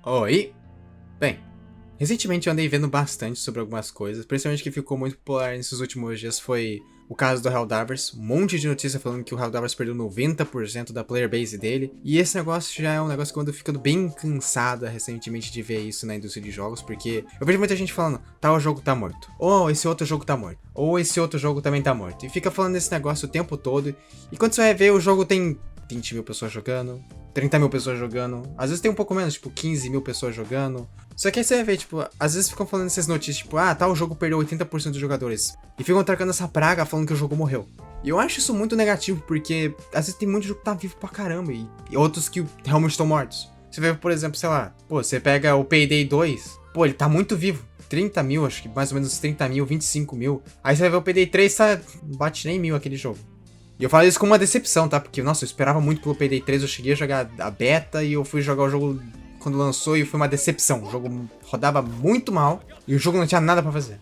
Oi! Bem, recentemente eu andei vendo bastante sobre algumas coisas, principalmente que ficou muito popular nesses últimos dias foi o caso do Helldivers, um monte de notícia falando que o Helldivers perdeu 90% da player base dele, e esse negócio já é um negócio que eu ando ficando bem cansada recentemente de ver isso na indústria de jogos, porque eu vejo muita gente falando, tal jogo tá morto, ou esse outro jogo tá morto, ou esse outro jogo também tá morto, e fica falando desse negócio o tempo todo, e quando você vai ver o jogo tem 20 mil pessoas jogando, 30 mil pessoas jogando, às vezes tem um pouco menos, tipo 15 mil pessoas jogando. Só que aí você vai ver, tipo, às vezes ficam falando essas notícias, tipo, tal jogo perdeu 80% dos jogadores. E ficam trocando essa praga falando que o jogo morreu. E eu acho isso muito negativo, porque às vezes tem muito jogo que tá vivo pra caramba, e outros que realmente estão mortos. Você vê, por exemplo, sei lá, você pega o Payday 2, ele tá muito vivo. 30 mil, acho que mais ou menos 30 mil, 25 mil. Aí você vai ver o Payday 3, não bate nem mil aquele jogo. E eu falo isso com uma decepção, tá? Porque, nossa, eu esperava muito pelo Payday 3, eu cheguei a jogar a beta e eu fui jogar o jogo quando lançou e foi uma decepção. O jogo rodava muito mal e o jogo não tinha nada pra fazer.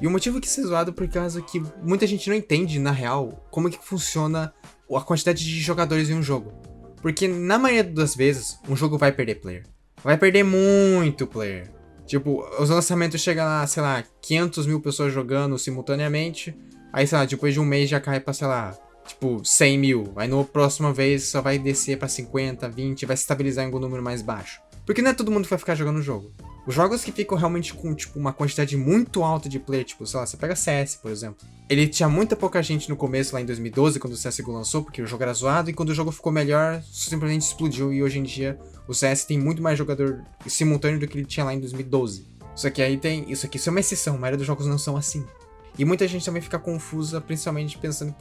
E o motivo que isso é zoado é por causa que muita gente não entende, na real, como é que funciona a quantidade de jogadores em um jogo. Porque na maioria das vezes, um jogo vai perder player. Vai perder muito player. Tipo, os lançamentos chegam lá, sei lá, 500 mil pessoas jogando simultaneamente. Aí, sei lá, depois de um mês já cai pra, sei lá, tipo, 100 mil. Aí na próxima vez só vai descer pra 50, 20, vai se estabilizar em algum número mais baixo. Porque não é todo mundo que vai ficar jogando o jogo. Os jogos que ficam realmente com, tipo, uma quantidade muito alta de player, tipo, sei lá, você pega CS, por exemplo. Ele tinha muita pouca gente no começo, lá em 2012, quando o CSGO lançou, porque o jogo era zoado, e quando o jogo ficou melhor, simplesmente explodiu, e hoje em dia o CS tem muito mais jogador simultâneo do que ele tinha lá em 2012. Só que aí tem isso aqui, isso é uma exceção, a maioria dos jogos não são assim. E muita gente também fica confusa, principalmente pensando,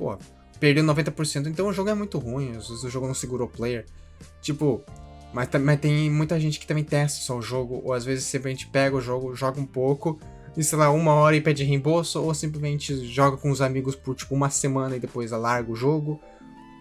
perdeu 90%, então o jogo é muito ruim, às vezes o jogo não segurou o player. Tipo, mas tem muita gente que também testa só o jogo, ou às vezes simplesmente pega o jogo, joga um pouco, e sei lá, uma hora e pede reembolso, ou simplesmente joga com os amigos por tipo uma semana e depois larga o jogo.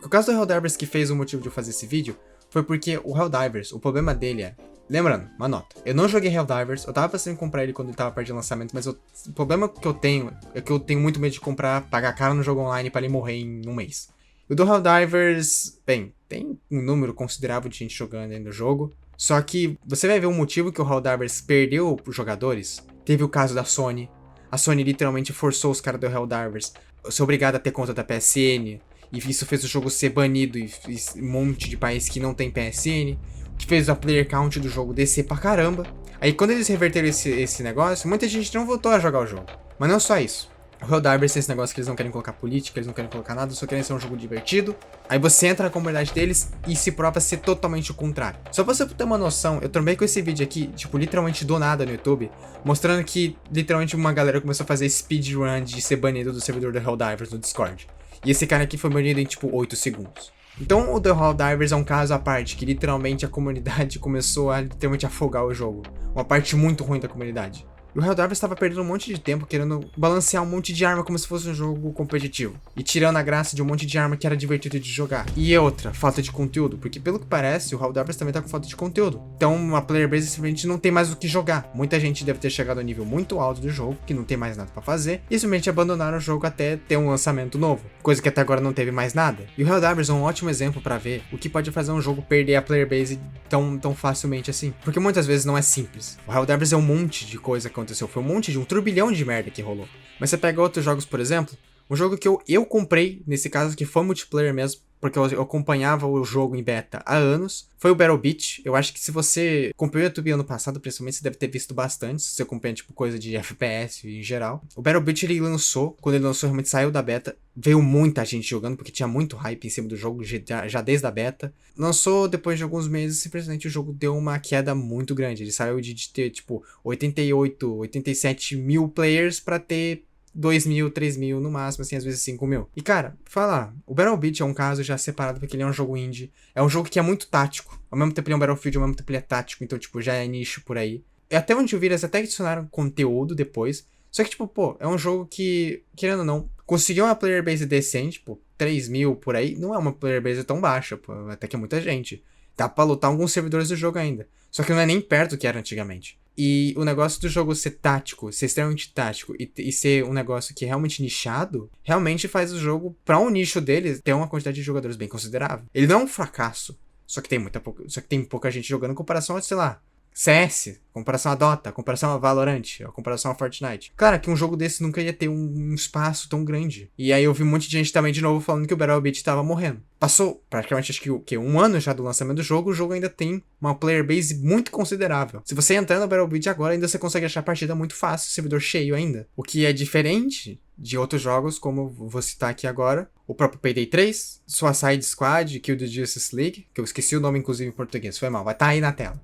O caso do Helldivers que fez o motivo de eu fazer esse vídeo, foi porque o Helldivers, o problema dele é... Lembrando, uma nota, eu não joguei Helldivers, eu tava pensando em comprar ele quando ele tava perto de lançamento, mas o problema que eu tenho é que eu tenho muito medo de comprar, pagar caro no jogo online pra ele morrer em um mês. O do Helldivers, bem, tem um número considerável de gente jogando aí no jogo, só que você vai ver o motivo que o Helldivers perdeu os jogadores. Teve o caso da Sony, a Sony literalmente forçou os caras do Helldivers a ser obrigado a ter conta da PSN, e isso fez o jogo ser banido e um monte de país que não tem PSN, que fez a player count do jogo descer pra caramba. Aí quando eles reverteram esse negócio, muita gente não voltou a jogar o jogo. Mas não só isso. O Helldivers tem esse negócio que eles não querem colocar política, eles não querem colocar nada, só querem ser um jogo divertido. Aí você entra na comunidade deles e se prova ser totalmente o contrário. Só pra você ter uma noção, eu trombei com esse vídeo aqui, tipo, literalmente do nada no YouTube, mostrando que, literalmente, uma galera começou a fazer speedrun de ser banido do servidor do Helldivers no Discord. E esse cara aqui foi banido em, tipo, 8 segundos. Então o The Helldivers é um caso à parte, que literalmente a comunidade começou a literalmente afogar o jogo. Uma parte muito ruim da comunidade. E o Helldivers estava perdendo um monte de tempo querendo balancear um monte de arma como se fosse um jogo competitivo. E tirando a graça de um monte de arma que era divertido de jogar. E outra, falta de conteúdo, porque pelo que parece, o Helldivers também tá com falta de conteúdo. Então a player base simplesmente não tem mais o que jogar. Muita gente deve ter chegado a nível muito alto do jogo, que não tem mais nada pra fazer, e simplesmente abandonaram o jogo até ter um lançamento novo. Coisa que até agora não teve mais nada. E o Helldivers é um ótimo exemplo pra ver o que pode fazer um jogo perder a player base tão facilmente assim. Porque muitas vezes não é simples. O Helldivers é um monte de coisa que aconteceu, foi um monte de um turbilhão de merda que rolou. Mas você pega outros jogos, por exemplo, um jogo que eu comprei, nesse caso que foi multiplayer mesmo, porque eu acompanhava o jogo em beta há anos, foi o Battle Beat. Eu acho que se você acompanhou o YouTube ano passado, principalmente, você deve ter visto bastante, se você acompanha, tipo, coisa de FPS em geral. O Battle Beat, ele lançou, quando ele lançou, realmente saiu da beta, veio muita gente jogando, porque tinha muito hype em cima do jogo, já desde a beta. Lançou, depois de alguns meses, simplesmente o jogo deu uma queda muito grande. Ele saiu de ter, tipo, 88, 87 mil players pra ter 2 mil, 3 mil, no máximo, assim, às vezes 5 mil. E cara, falar, o Battle Beat é um caso já separado porque ele é um jogo indie. É um jogo que é muito tático. Ao mesmo tempo ele é um Battlefield, ao mesmo tempo ele é tático. Então, tipo, já é nicho por aí. E até onde eu vi, eles até adicionaram conteúdo depois. Só que, tipo, é um jogo que, querendo ou não, conseguiu uma player base decente, 3 mil por aí. Não é uma player base tão baixa, até que é muita gente. Dá pra lutar alguns servidores do jogo ainda. Só que não é nem perto do que era antigamente. E o negócio do jogo ser tático, ser extremamente tático e ser um negócio que é realmente nichado, realmente faz o jogo, pra um nicho dele, ter uma quantidade de jogadores bem considerável. Ele não é um fracasso, só que tem pouca gente jogando em comparação a, sei lá, CS, comparação a Dota, comparação a Valorant, a comparação a Fortnite. Claro que um jogo desse nunca ia ter um espaço tão grande. E aí eu vi um monte de gente também de novo falando que o Battle Beat tava morrendo. Passou praticamente acho que um ano já do lançamento do jogo, o jogo ainda tem uma player base muito considerável. Se você entrar no Battle Beat agora, ainda você consegue achar a partida muito fácil, servidor cheio ainda. O que é diferente de outros jogos, como eu vou citar aqui agora, o próprio Payday 3, Suicide Squad, Kill the Justice League, que eu esqueci o nome inclusive em português, foi mal, vai estar aí na tela.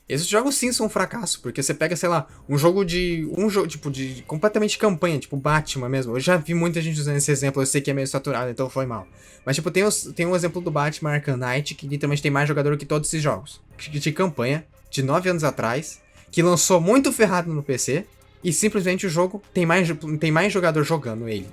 Esses jogos sim são um fracasso, porque você pega, sei lá, um jogo tipo, de completamente campanha, tipo Batman mesmo. Eu já vi muita gente usando esse exemplo, eu sei que é meio saturado, então foi mal. Mas, tipo, tem um exemplo do Batman Arkham Knight, que literalmente tem mais jogador que todos esses jogos. De campanha, de 9 anos atrás, que lançou muito ferrado no PC, e simplesmente o jogo tem mais jogador jogando ele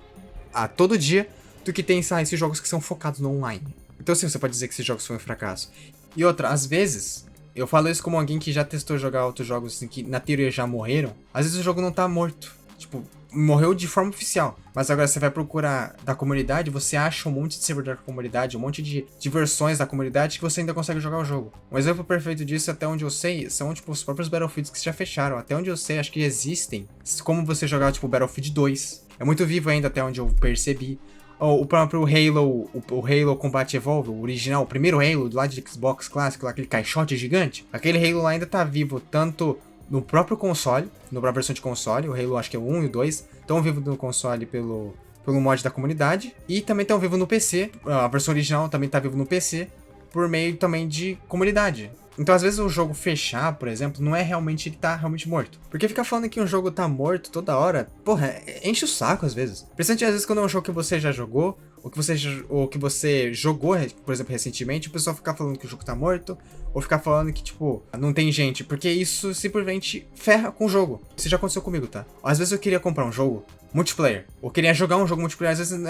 a todo dia do que tem, sabe, esses jogos que são focados no online. Então, sim, você pode dizer que esses jogos foram um fracasso. E outra, às vezes, eu falo isso como alguém que já testou jogar outros jogos assim, que na teoria já morreram. Às vezes o jogo não tá morto. Tipo, morreu de forma oficial. Mas agora você vai procurar da comunidade, você acha um monte de servidor da comunidade, um monte de versões da comunidade que você ainda consegue jogar o jogo. Um exemplo perfeito disso, até onde eu sei, são tipo os próprios Battlefields que já fecharam. Até onde eu sei, acho que existem. Como você jogar tipo Battlefield 2. É muito vivo ainda até onde eu percebi. O próprio Halo, o Halo Combat Evolved, o original, o primeiro Halo lá de Xbox clássico, lá, aquele caixote gigante, aquele Halo lá ainda tá vivo, tanto no próprio console, na própria versão de console, o Halo acho que é o 1 e o 2, estão vivos no console pelo mod da comunidade, e também estão vivos no PC, a versão original também tá vivo no PC, por meio também de comunidade. Então, às vezes, o jogo fechar, por exemplo, não é realmente ele tá realmente morto. Porque ficar falando que um jogo tá morto toda hora, porra, enche o saco às vezes. Principalmente às vezes quando é um jogo que você já jogou, ou que você jogou, por exemplo, recentemente, o pessoal ficar falando que o jogo tá morto, ou ficar falando que, tipo, não tem gente, porque isso simplesmente ferra com o jogo. Isso já aconteceu comigo, tá? Às vezes eu queria comprar um jogo multiplayer, ou queria jogar um jogo multiplayer, às vezes não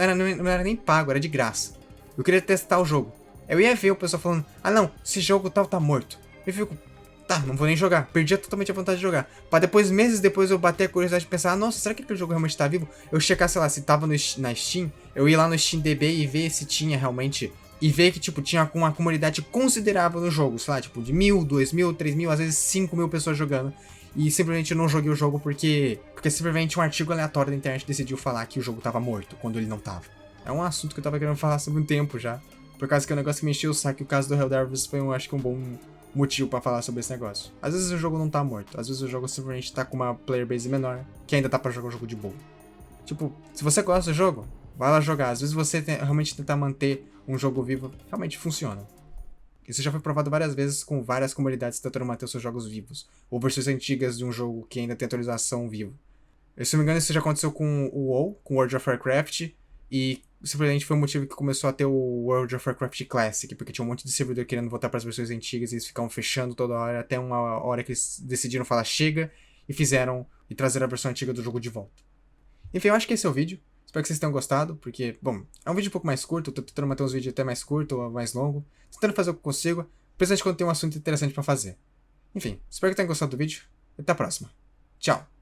era nem pago, era de graça. Eu queria testar o jogo. Eu ia ver o pessoal falando, ah não, esse jogo tal tá morto. Eu fico, tá, não vou nem jogar. Perdi totalmente a vontade de jogar. Pra depois, meses depois, eu bater a curiosidade de pensar, ah, nossa, será que aquele jogo realmente tá vivo? Eu checar, sei lá, se tava na Steam, eu ia lá no SteamDB e ver se tinha realmente... E ver que, tipo, tinha uma comunidade considerável no jogo, sei lá, tipo, de 1.000, 2.000, 3.000, às vezes 5.000 pessoas jogando. E simplesmente eu não joguei o jogo porque simplesmente um artigo aleatório da internet decidiu falar que o jogo tava morto, quando ele não tava. É um assunto que eu tava querendo falar há muito tempo já. Por causa que é um negócio que me encheu o saco, e o caso do Helldivers foi, acho que um bom motivo pra falar sobre esse negócio. Às vezes o jogo não tá morto, às vezes o jogo simplesmente tá com uma player base menor, que ainda tá pra jogar o jogo de boa. Tipo, se você gosta do jogo, vai lá jogar. Às vezes você realmente tentar manter um jogo vivo, realmente funciona. Isso já foi provado várias vezes com várias comunidades tentando manter os seus jogos vivos, ou versões antigas de um jogo que ainda tem atualização vivo. Se não me engano, isso já aconteceu com o WoW, com World of Warcraft, e simplesmente foi o motivo que começou a ter o World of Warcraft Classic, porque tinha um monte de servidor querendo voltar para as versões antigas e eles ficavam fechando toda hora, até uma hora que eles decidiram falar chega e trazer a versão antiga do jogo de volta. Enfim, eu acho que esse é o vídeo. Espero que vocês tenham gostado, porque, bom, é um vídeo um pouco mais curto, eu tô tentando manter uns vídeos até mais curtos ou mais longos, tentando fazer o que consigo, principalmente quando tem um assunto interessante para fazer. Enfim, espero que tenham gostado do vídeo e até a próxima. Tchau!